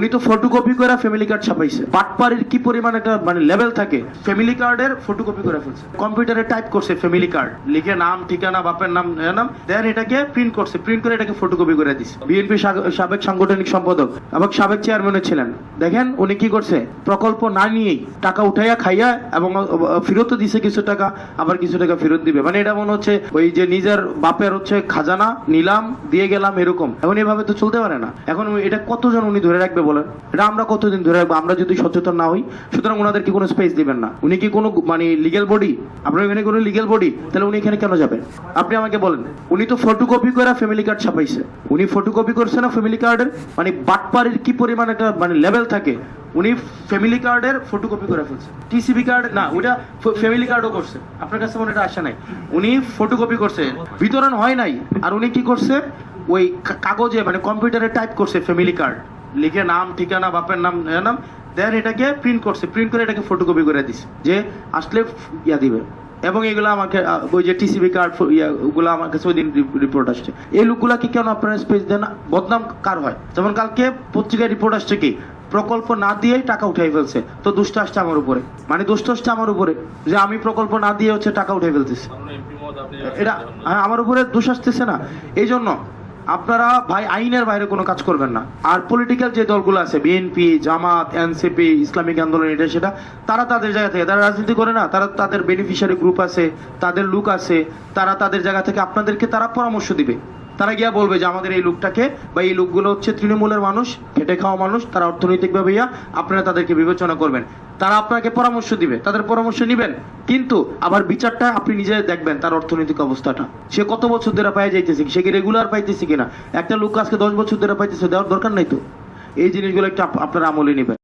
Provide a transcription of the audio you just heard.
উনি তো ফটোকপি করে ফ্যামিলি কার্ড ছাপাইছে। বাটপাড়ির কি পরিমাণ একটা লেভেল থাকে, ফ্যামিলি কার্ডের ফটোকপি করে ফেলছে, কম্পিউটারে টাইপ করছে ফ্যামিলি কার্ড লিখে নাম ঠিকানা বাপের নাম দেন এটাকে প্রিন্ট করছে, প্রিন্ট করে এটাকে ফটোকপি করে দিচ্ছে। বিএনপি সাবেক সাংগঠনিক সম্পাদক এবং সাবেক চেয়ারম্যানও ছিলেন, দেখেন উনি কি করছে, প্রকল্প না নিয়েই টাকা উঠাইয়া খাইয়া এবং ফেরতও দিছে কিছু টাকা, আবার কিছু টাকা ফেরত দিবে। এটা মনে হচ্ছে ওই যে নিজের বাপের খাজানা নিলাম দিয়ে গেলাম এরকম। এখন এভাবে তো চলতে পারে না। এখন এটা কতজন উনি ধরে রাখবে বলেন? এটা আমরা কতদিন ধরে রাখবো আমরা যদি সচেতন না হই? সুতরাং ওনাদের কি কোনো স্পেস দিবেন না? উনি কি কোনো লিগ্যাল বডি? আপনার এখানে কোনো লিগ্যাল বডি? তাহলে উনি এখানে কেন যাবেন? আপনি আমাকে বলেন। উনি তো ফটোকপি করে ফ্যামিলি কার্ড ছাপাইছে। উনি ফটোকপি করছে না ফ্যামিলি কার্ডের, বাটপাড়ির কি পরিমাণ একটা লেভেল থাকে, উনি ফ্যামিলি কার্ডের ফটোকপি করে ফেলছে। টিসিবি কার্ড না, ওটা ফ্যামিলি কার্ডও করছে। আপনার কাছে মনে এটা আসে নাই? উনি ফটোকপি করছে, বিতরণ হয় নাই। আর উনি কি করছে, ওই কাগজে কম্পিউটারে টাইপ করছে ফ্যামিলি কার্ড লিখে নাম ঠিকানা বাপের নাম দেন এটাকে প্রিন্ট করছে, প্রিন্ট করে এটাকে ফটোকপি করে দিছে যে আসলে দিবে। এবং এগুলো আমাকে ওই যে টিসিবি কার্ড ওগুলো আমার কাছে ওই দিন রিপোর্ট আসছে। এই লোকগুলাকে কেন আপনারা স্পেস দেন? বদনাম কার হয়? যেমন কালকে পত্রিকায় রিপোর্ট আসছে কি প্রকল্প না দিয়েই টাকা উঠাই ফেলছে, তো দুষ্ট আসছে আমার উপরে, দোষ আসছে আমার উপরে যে আমি প্রকল্প না দিয়ে টাকা উঠাই ফেলতেছি। এটা আমার উপরে দোষ আসতেছে না? এই জন্য আপনারা ভাই আইনের বাইরে কোনো কাজ করবেন না। আর পলিটিক্যাল যে দলগুলো আছে, বিএনপি, জামাত, এনসিপি, ইসলামিক আন্দোলন, এটা সেটা, তারা তাদের জায়গা থেকে তারা রাজনীতি করে না, তারা তাদের বেনিফিশিয়ারি গ্রুপ আছে, তাদের লোক আছে, তারা তাদের জায়গা থেকে আপনাদেরকে তারা পরামর্শ দিবে। তারা গিয়া বলবে যে আমাদের এই লোকটাকে বা এই লোকগুলো তৃণমূলের মানুষ, খেটে খাওয়া মানুষ, তারা অর্থনৈতিকভাবে আপনারা তাদেরকে বিবেচনা করবেন। তারা আপনাকে পরামর্শ দিবে, তাদের পরামর্শ নিবেন, কিন্তু আবার বিচারটা আপনি নিজে দেখবেন তার অর্থনৈতিক অবস্থাটা। সে কত বছর ধরে পাই যাইতেছে, সে কি রেগুলার পাইতেছে কিনা। একটা লোক আজকে 10 বছর ধরে পাইতেছে, দেওয়ার দরকার নাই তো। এই জিনিসগুলো একটু আপনারা আমলে নিবেন।